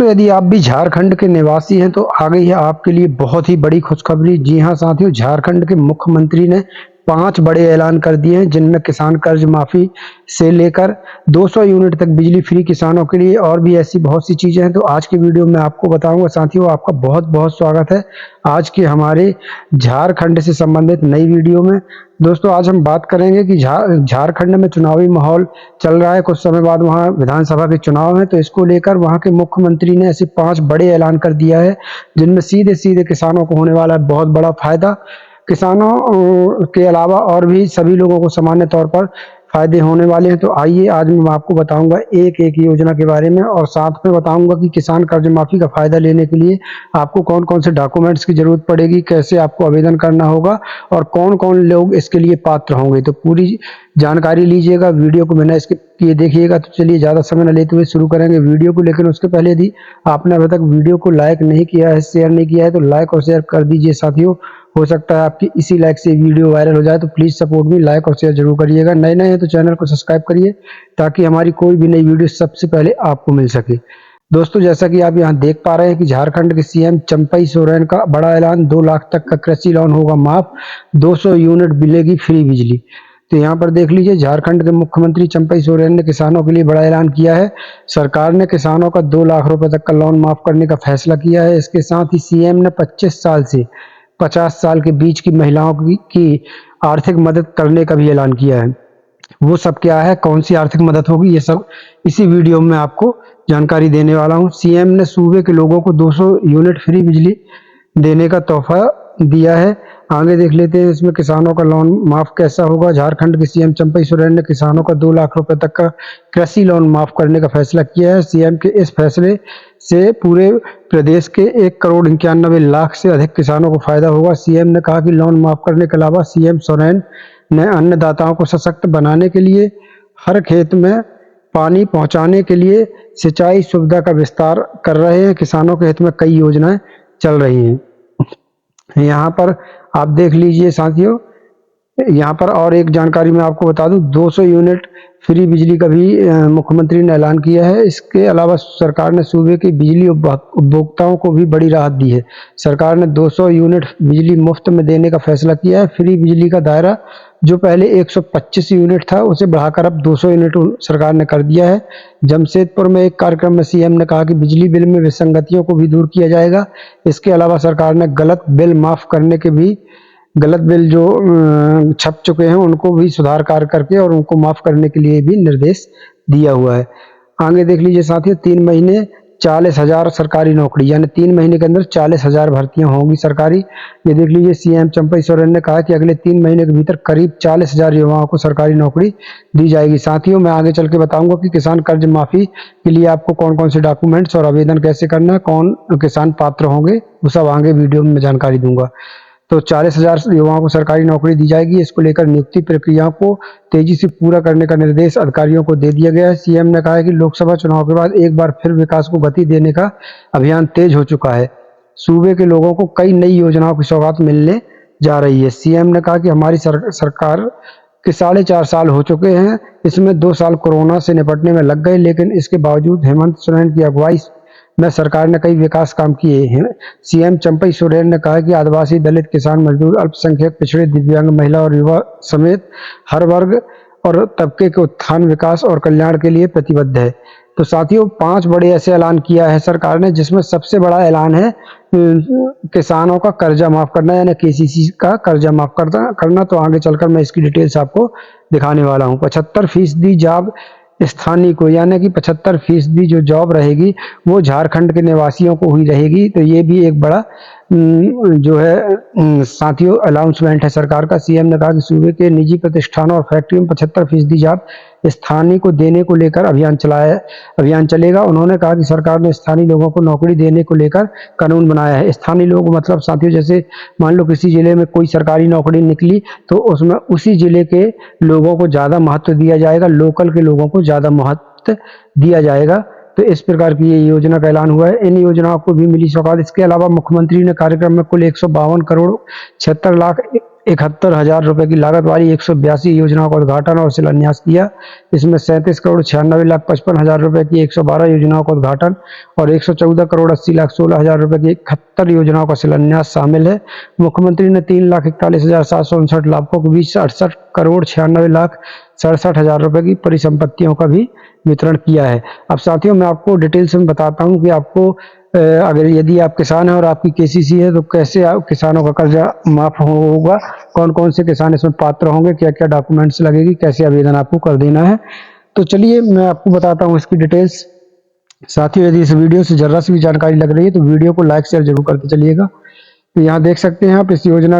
दोस्तों, यदि आप भी झारखंड के निवासी हैं तो आ गई है आपके लिए बहुत ही बड़ी खुशखबरी। जी हां साथियों, झारखंड के मुख्यमंत्री ने 5 बड़े ऐलान कर दिए हैं, जिनमें किसान कर्ज माफी से लेकर 200 यूनिट तक बिजली फ्री किसानों के लिए और भी ऐसी बहुत सी चीजें हैं। तो आज की वीडियो में आपको बताऊंगा। साथियों, आपका बहुत बहुत स्वागत है आज के हमारे झारखंड से संबंधित नई वीडियो में। दोस्तों, आज हम बात करेंगे कि झारखंड में चुनावी माहौल चल रहा है। कुछ समय बाद वहां विधानसभा के चुनाव हैं, तो इसको लेकर वहां के मुख्यमंत्री ने ऐसे 5 बड़े ऐलान कर दिया है, जिनमें सीधे सीधे किसानों को होने वाला है बहुत बड़ा फायदा। किसानों के अलावा और भी सभी लोगों को सामान्य तौर पर फायदे होने वाले हैं। तो आइए आज मैं आपको बताऊंगा एक एक योजना के बारे में, और साथ में बताऊंगा कि किसान कर्ज माफी का फायदा लेने के लिए आपको कौन कौन से डॉक्यूमेंट्स की जरूरत पड़ेगी, कैसे आपको आवेदन करना होगा और कौन कौन लोग इसके लिए पात्र होंगे। तो पूरी जानकारी लीजिएगा, वीडियो को बिना स्किप किए देखिएगा। तो चलिए ज़्यादा समय न लेते हुए शुरू करेंगे वीडियो को। लेकिन उसके पहले यदि आपने अभी तक वीडियो को लाइक नहीं किया है, शेयर नहीं किया है, तो लाइक और शेयर कर दीजिए साथियों। हो सकता है आपकी इसी लाइक से वीडियो वायरल हो जाए, तो प्लीज़ सपोर्ट मी, लाइक और शेयर जरूर करिएगा। नए नए हैं तो चैनल को सब्सक्राइब करिए, ताकि हमारी कोई भी नई वीडियो सबसे पहले आपको मिल सके। दोस्तों, जैसा कि आप यहाँ देख पा रहे हैं कि झारखंड के सीएम चंपई सोरेन का बड़ा ऐलान, 2 लाख तक का कृषि लोन होगा माफ, 200 यूनिट मिलेगी फ्री बिजली। तो यहाँ पर देख लीजिए, झारखंड के मुख्यमंत्री चंपई सोरेन ने किसानों के लिए बड़ा ऐलान किया है। सरकार ने किसानों का 2 लाख रुपए तक का लोन माफ करने का फैसला किया है। इसके साथ ही सीएम ने 25 साल से 50 साल के बीच की महिलाओं की आर्थिक मदद करने का भी ऐलान किया है। वो सब क्या है, कौन सी आर्थिक मदद होगी, ये सब इसी वीडियो में आपको जानकारी देने वाला हूँ। सीएम ने सूबे के लोगों को 200 यूनिट फ्री बिजली देने का तोहफा दिया है। आगे देख लेते हैं इसमें किसानों का लोन माफ कैसा होगा। झारखंड के सीएम चंपई सोरेन ने किसानों का 2 लाख रुपए तक का कृषि लोन माफ करने का फैसला किया है। सीएम के इस फैसले से पूरे प्रदेश के 1,91,00,000 से अधिक किसानों को फायदा होगा। सीएम ने कहा कि लोन माफ करने के अलावा सीएम सोरेन ने अन्नदाताओं को सशक्त बनाने के लिए हर खेत में पानी पहुंचाने के लिए सिंचाई सुविधा का विस्तार कर रहे हैं। किसानों के हित में कई योजनाएं चल रही हैं। यहाँ पर आप देख लीजिए साथियों, यहाँ पर और एक जानकारी मैं आपको बता दूं, 200 यूनिट फ्री बिजली का भी मुख्यमंत्री ने ऐलान किया है। इसके अलावा सरकार ने सूबे के बिजली उपभोक्ताओं को भी बड़ी राहत दी है। सरकार ने 200 यूनिट बिजली मुफ्त में देने का फैसला किया है। फ्री बिजली का दायरा जो पहले 125 यूनिट था, उसे बढ़ाकर अब 200 यूनिट सरकार ने कर दिया है। जमशेदपुर में एक कार्यक्रम में सीएम ने कहा कि बिजली बिल में विसंगतियों को भी दूर किया जाएगा। इसके अलावा सरकार ने गलत बिल जो छप चुके हैं उनको भी सुधार कार्य करके और उनको माफ करने के लिए भी निर्देश दिया हुआ है। आगे देख लीजिए साथियों, 3 महीने 40,000 सरकारी नौकरी, यानी 3 महीने के अंदर 40,000 भर्तियां होंगी सरकारी। ये देख लीजिए, सीएम चंपई सोरेन ने कहा कि अगले 3 महीने के भीतर करीब 40,000 युवाओं को सरकारी नौकरी दी जाएगी। साथियों, मैं आगे चल के बताऊंगा कि किसान कर्ज माफी के लिए आपको कौन कौन से डॉक्यूमेंट्स और आवेदन कैसे करना है, कौन किसान पात्र होंगे, वो सब आगे वीडियो में जानकारी दूंगा। तो 40,000 युवाओं को सरकारी नौकरी दी जाएगी। इसको लेकर नियुक्ति प्रक्रिया को तेजी से पूरा करने का निर्देश अधिकारियों को दे दिया गया है। सीएम ने कहा है कि लोकसभा चुनाव के बाद एक बार फिर विकास को गति देने का अभियान तेज हो चुका है। सूबे के लोगों को कई नई योजनाओं की सौगात मिलने जा रही है। सीएम ने कहा कि हमारी सरकार के 4.5 साल हो चुके हैं, इसमें 2 साल कोरोना से निपटने में लग गए, लेकिन इसके बावजूद हेमंत सोरेन की अगुवाई में सरकार ने कई विकास काम किए हैं। सीएम चंपई सोरेन ने कहा कि आदिवासी, दलित, किसान, मजदूर, अल्पसंख्यक, पिछड़े, दिव्यांग, महिला और युवा समेत हर वर्ग और तबके के उत्थान, विकास और कल्याण के लिए प्रतिबद्ध है। तो साथियों, 5 बड़े ऐसे ऐलान किया है सरकार ने, जिसमें सबसे बड़ा ऐलान है किसानों का कर्जा माफ करना, यानी केसीसी का कर्जा माफ करना। तो आगे चलकर मैं इसकी डिटेल्स आपको दिखाने वाला हूँ। 75% जॉब स्थानीय को, यानी कि 75% जो जॉब रहेगी वो झारखंड के निवासियों को ही रहेगी। तो ये भी एक बड़ा जो है साथियों अनाउंसमेंट है सरकार का। सीएम ने कहा कि सूबे के निजी प्रतिष्ठानों और फैक्ट्रियों में 75% जॉब स्थानीय को देने को लेकर अभियान चलेगा। उन्होंने कहा कि सरकार ने स्थानीय लोगों को नौकरी देने को लेकर कानून बनाया है। स्थानीय लोग मतलब साथियों, जैसे मान लो किसी जिले में कोई सरकारी नौकरी निकली, तो उसमें उसी जिले के लोगों को ज्यादा महत्व दिया जाएगा, लोकल के लोगों को ज्यादा महत्व दिया जाएगा। तो इस प्रकार की ये योजना का ऐलान हुआ है। इन योजनाओं को भी मिली सौगात। इसके अलावा मुख्यमंत्री ने कार्यक्रम में कुल 152 करोड़ 76 लाख 71,000 रुपए की लागत वाली 182 योजनाओं का उद्घाटन और शिलान्यास किया। इसमें 37,96,55,000 रुपए की 112 योजनाओं का उद्घाटन और 114,80,16,000 रुपए की 71 योजनाओं का शिलान्यास शामिल है। मुख्यमंत्री ने 3,41,759 लाभुकों के बीच 68,96,67,000 रुपए की परिसंपत्तियों का भी वितरण किया है। अब साथियों, मैं आपको डिटेल्स में बताता हूँ कि आपको अगर यदि आप किसान हैं और आपकी केसीसी है तो कैसे किसानों का कर्जा माफ होगा, कौन कौन से किसान इसमें पात्र होंगे, क्या क्या डॉक्यूमेंट्स लगेगी, कैसे आवेदन आपको कर देना है। तो चलिए मैं आपको बताता हूँ इसकी डिटेल्स। साथियों, यदि इस वीडियो से जरा सी भी जानकारी लग रही है तो वीडियो को लाइक शेयर जरूर करते चलिएगा। तो यहाँ देख सकते हैं आप इस योजना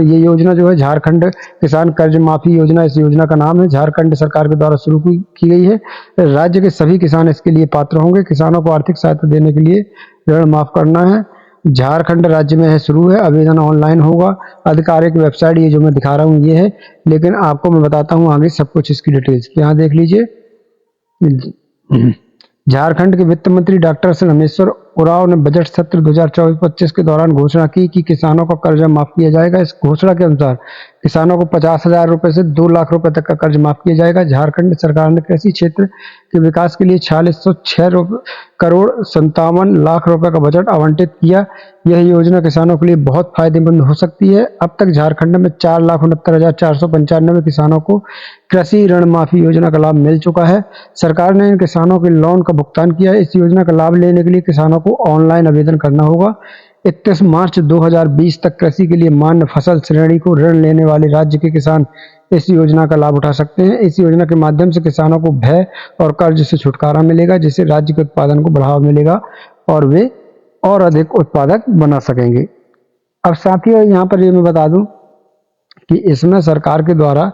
ये योजना जो है झारखंड किसान कर्ज माफी योजना, इस योजना का नाम है। झारखंड सरकार के द्वारा शुरू की गई है। राज्य के सभी किसान इसके लिए पात्र होंगे। किसानों को आर्थिक सहायता देने के लिए ऋण माफ करना है। झारखंड राज्य में है, शुरू है। आवेदन ऑनलाइन होगा। आधिकारिक वेबसाइट ये जो मैं दिखा रहा हूँ ये है, लेकिन आपको मैं बताता हूँ आगे सब कुछ इसकी डिटेल्स। यहाँ देख लीजिए, झारखंड के वित्त मंत्री डॉक्टर रामेश्वर उरांव ने बजट सत्र 2024-25 के दौरान घोषणा की कि किसानों का कर्जा माफ किया जाएगा। इस घोषणा के अनुसार किसानों को 50,000 रुपए से 2 लाख रुपए तक का कर्ज माफ किया जाएगा। झारखंड सरकार ने कृषि क्षेत्र के विकास के लिए 4606 करोड़ 57 लाख रुपए का बजट आवंटित किया। यह योजना किसानों के लिए बहुत फायदेमंद हो सकती है। अब तक झारखंड में 4,69,495 किसानों को कृषि ऋण माफी योजना का लाभ मिल चुका है। सरकार ने इन किसानों के लोन का भुगतान किया है। इस योजना का लाभ लेने के लिए किसानों को ऑनलाइन आवेदन करना होगा। 31 मार्च 2020 तक कृषि के लिए मान्य फसल श्रेणी को ऋण लेने वाले राज्य के किसान इस योजना का लाभ उठा सकते हैं। इस योजना के माध्यम से किसानों को भय और कर्ज से छुटकारा मिलेगा, जिससे राज्य के उत्पादन को बढ़ावा मिलेगा और वे और अधिक उत्पादक बना सकेंगे। अब साथियों, यहाँ पर ये मैं बता दूं कि इसमें सरकार के द्वारा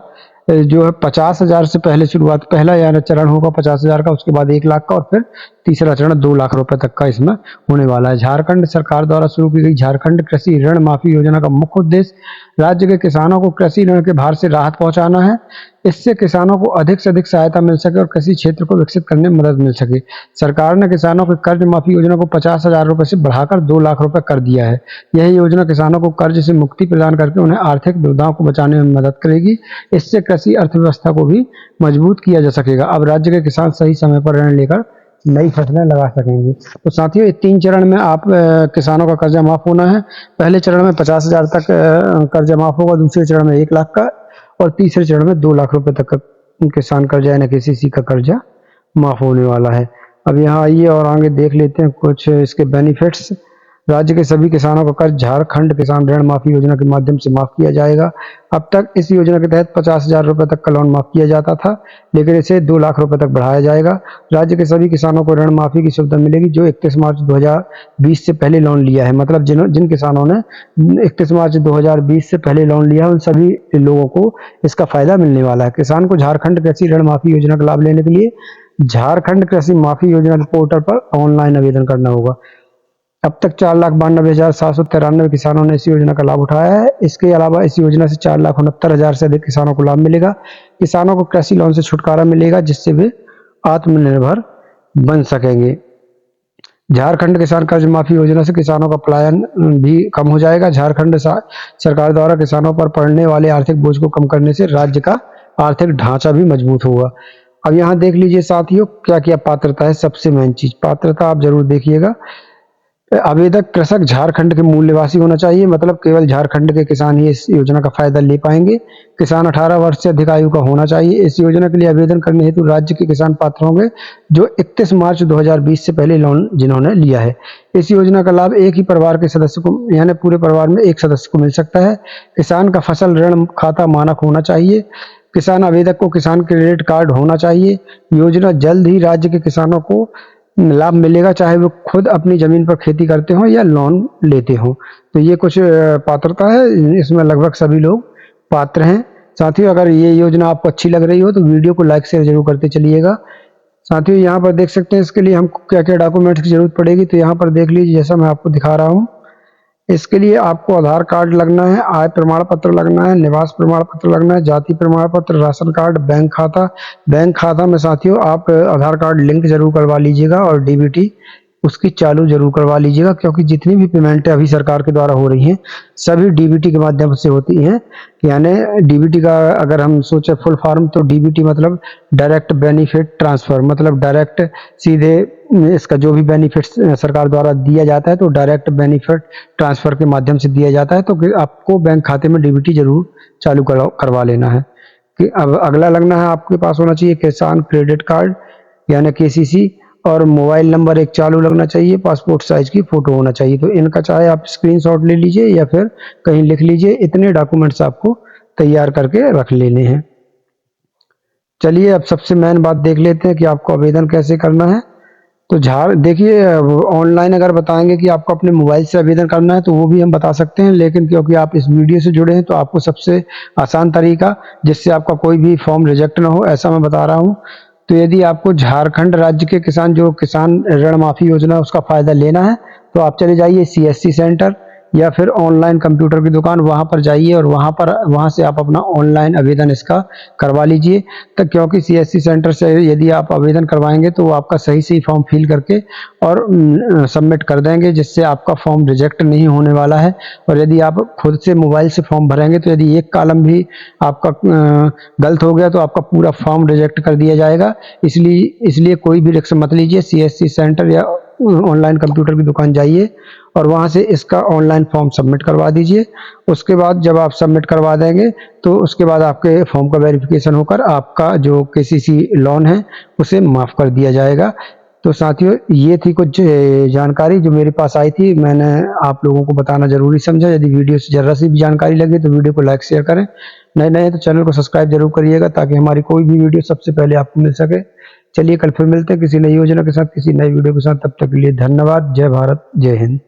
जो है 50,000 से पहले शुरुआत, पहला यानी चरण होगा 50,000 का, उसके बाद 1 लाख का और फिर तीसरा चरण 2 लाख रुपए तक का इसमें होने वाला है। झारखंड सरकार द्वारा शुरू की गई झारखंड कृषि ऋण माफी योजना का मुख्य उद्देश्य राज्य के किसानों को कृषि ऋण के भार से राहत पहुंचाना है। इससे किसानों को अधिक से अधिक सहायता मिल सके और कृषि क्षेत्र को विकसित करने में मदद मिल सके। सरकार ने किसानों के कर्ज माफी योजना को 50,000 रुपए से बढ़ाकर 2 लाख रुपए कर दिया है। यह योजना किसानों को कर्ज से मुक्ति प्रदान करके उन्हें आर्थिक दुविधाओं को बचाने में मदद करेगी। इससे कृषि अर्थव्यवस्था को भी मजबूत किया जा सकेगा। अब राज्य के किसान सही समय पर ऋण लेकर नई फसलें लगा सकेंगे। तो साथियों, 3 चरण में आप किसानों का कर्जा माफ होना है। पहले चरण में 50,000 तक कर्जा माफ होगा, दूसरे चरण में 1 लाख का और तीसरे चरण में 2 लाख रुपए तक का किसान कर्जा यानी केसीसी का कर्जा माफ होने वाला है। अब यहाँ आइए और आगे देख लेते हैं कुछ इसके बेनिफिट्स। राज्य के सभी किसानों का कर्ज झारखंड किसान ऋण माफी योजना के माध्यम से माफ किया जाएगा। अब तक इस योजना के तहत 50,000 रुपए तक का लोन माफ किया जाता था, लेकिन इसे 2 लाख रुपए तक बढ़ाया जाएगा। राज्य के सभी किसानों को ऋण माफी की सुविधा मिलेगी जो 31 मार्च 2020 से पहले लोन लिया है। मतलब जिन किसानों ने 31 मार्च 2020 से पहले लोन लिया है उन सभी लोगों को इसका फायदा मिलने वाला है। किसान को झारखंड कृषि ऋण माफी योजना का लाभ लेने के लिए झारखंड कृषि माफी योजना के पोर्टल पर ऑनलाइन आवेदन करना होगा। अब तक 4,92,793 किसानों ने इस योजना का लाभ उठाया है। इसके अलावा इस योजना से 4,69,000 से अधिक किसानों को लाभ मिलेगा। किसानों को कृषि लोन से छुटकारा मिलेगा, जिससे वे आत्मनिर्भर बन सकेंगे। झारखंड किसान कर्ज माफी योजना से किसानों का पलायन भी कम हो जाएगा। झारखंड सरकार द्वारा किसानों पर पड़ने वाले आर्थिक बोझ को कम करने से राज्य का आर्थिक ढांचा भी मजबूत होगा। अब यहाँ देख लीजिए साथियों, क्या क्या पात्रता है। सबसे मेन चीज पात्रता आप जरूर देखिएगा। आवेदक कृषक झारखंड के मूल निवासी होना चाहिए, मतलब केवल झारखंड के किसान ही इस योजना का फायदा ले पाएंगे। किसान 18 वर्ष से अधिक आयु का होना चाहिए। इस योजना के लिए आवेदन करने हेतु राज्य के किसान पात्र होंगे जो 31 मार्च 2020 से पहले लोन जिन्होंने लिया है। इस योजना का लाभ एक ही परिवार के सदस्य को यानी पूरे परिवार में एक सदस्य को मिल सकता है। किसान का फसल ऋण खाता मानक होना चाहिए। किसान आवेदक को किसान क्रेडिट कार्ड होना चाहिए। योजना जल्द ही राज्य के किसानों को लाभ मिलेगा, चाहे वो खुद अपनी जमीन पर खेती करते हो या लोन लेते हो। तो ये कुछ पात्रता है, इसमें लगभग सभी लोग पात्र हैं। साथियों, अगर ये योजना आपको अच्छी लग रही हो तो वीडियो को लाइक शेयर जरूर करते चलिएगा। साथियों, यहाँ पर देख सकते हैं इसके लिए हमको क्या क्या डॉक्यूमेंट्स की जरूरत पड़ेगी। तो यहाँ पर देख लीजिए, जैसा मैं आपको दिखा रहा हूँ, इसके लिए आपको आधार कार्ड लगना है, आय प्रमाण पत्र लगना है, निवास प्रमाण पत्र लगना है, जाति प्रमाण पत्र, राशन कार्ड, बैंक खाता। बैंक खाता में साथियों आप आधार कार्ड लिंक जरूर करवा लीजिएगा और डीबीटी उसकी चालू ज़रूर करवा लीजिएगा, क्योंकि जितनी भी पेमेंटें अभी सरकार के द्वारा हो रही हैं, सभी डीबीटी के माध्यम से होती हैं। यानी डीबीटी का अगर हम सोचें फुल फॉर्म, तो डीबीटी मतलब डायरेक्ट बेनिफिट ट्रांसफ़र, मतलब डायरेक्ट सीधे इसका जो भी बेनिफिट्स सरकार द्वारा दिया जाता है तो डायरेक्ट बेनिफिट ट्रांसफ़र के माध्यम से दिया जाता है। तो आपको बैंक खाते में डीबीटी ज़रूर चालू करवा लेना है। कि अब अगला लगना है, आपके पास होना चाहिए किसान क्रेडिट कार्ड यानी केसीसी, और मोबाइल नंबर एक चालू लगना चाहिए, पासपोर्ट साइज की फ़ोटो होना चाहिए। तो इनका चाहे आप स्क्रीनशॉट ले लीजिए या फिर कहीं लिख लीजिए, इतने डॉक्यूमेंट्स आपको तैयार करके रख लेने हैं। चलिए अब सबसे मेन बात देख लेते हैं कि आपको आवेदन कैसे करना है। तो देखिए, ऑनलाइन अगर बताएंगे कि आपको अपने मोबाइल से आवेदन करना है तो वो भी हम बता सकते हैं, लेकिन क्योंकि आप इस वीडियो से जुड़े हैं तो आपको सबसे आसान तरीका, जिससे आपका कोई भी फॉर्म रिजेक्ट ना हो, ऐसा मैं बता रहा हूँ। तो यदि आपको झारखंड राज्य के किसान ऋण माफी योजना उसका फायदा लेना है, तो आप चले जाइए सीएससी सेंटर या फिर ऑनलाइन कंप्यूटर की दुकान, वहां पर जाइए और वहां से आप अपना ऑनलाइन आवेदन इसका करवा लीजिए। तो क्योंकि सीएससी सेंटर से यदि आप आवेदन करवाएंगे तो वो आपका सही फॉर्म फिल करके और सबमिट कर देंगे, जिससे आपका फॉर्म रिजेक्ट नहीं होने वाला है। और यदि आप खुद से मोबाइल से फॉर्म भरेंगे तो यदि एक कॉलम भी आपका गलत हो गया तो आपका पूरा फॉर्म रिजेक्ट कर दिया जाएगा। इसलिए कोई भी रिस्क मत लीजिए, सीएससी सेंटर या ऑनलाइन कंप्यूटर की दुकान जाइए और वहां से इसका ऑनलाइन फॉर्म सबमिट करवा दीजिए। उसके बाद जब आप सबमिट करवा देंगे तो उसके बाद आपके फॉर्म का वेरिफिकेशन होकर आपका जो केसीसी लोन है उसे माफ़ कर दिया जाएगा। तो साथियों, ये थी कुछ जानकारी जो मेरे पास आई थी, मैंने आप लोगों को बताना ज़रूरी समझा। यदि वीडियो से ज़रा सी भी जानकारी लगी तो वीडियो को लाइक शेयर करें, नए तो चैनल को सब्सक्राइब जरूर करिएगा ताकि हमारी कोई भी वीडियो सबसे पहले आपको मिल सके। चलिए कल फिर मिलते हैं किसी नई योजना के साथ, किसी नई वीडियो के साथ। तब तक के लिए धन्यवाद। जय भारत, जय हिंद।